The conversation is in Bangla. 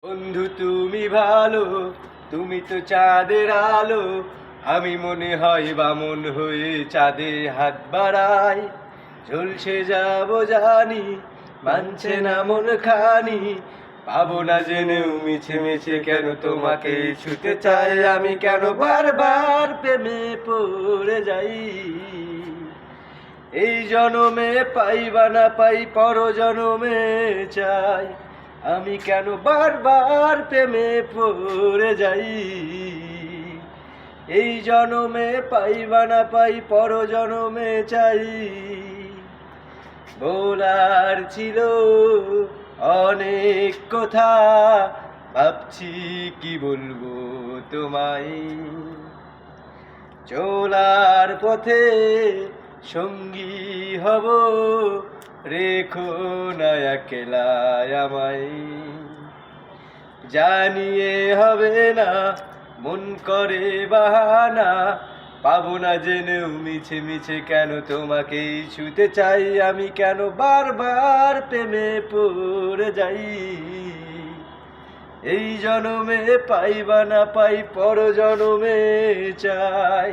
বন্ধু তুমি ভালো, তুমি তো চাঁদের আলো। আমি মনে হয় বামন হয়ে চাঁদে হাত বাড়াই। ঝলসে যাব জানি, মানছে না মন খানি। পাবো না জেনেও মিছে মিছে কেন তোমাকে ছুতে চাই আমি, কেন বারবার প্রেমে পড়ে যাই। এই জনমে পাই বা না পাই, পর জনমে চাই। আমি কেন বারবার প্রেমে পড়ে যাই। এই জনমে পাই বা না পাই, পর জনমে চাই। বলার ছিল অনেক কথা, ভাবছি কি বলবো তোমায়। চলার পথে সঙ্গী হব, রেখো না একলা আমায়। জানিয়ে হবে না, মন করে বাহানা। পাবো না জেনেও মিছে মিছে কেন তোমাকে ছুতে চাই আমি, কেন বারবার প্রেমে পড়ে যাই। এই জনমে পাই বা না পাই, পর জনমে চাই।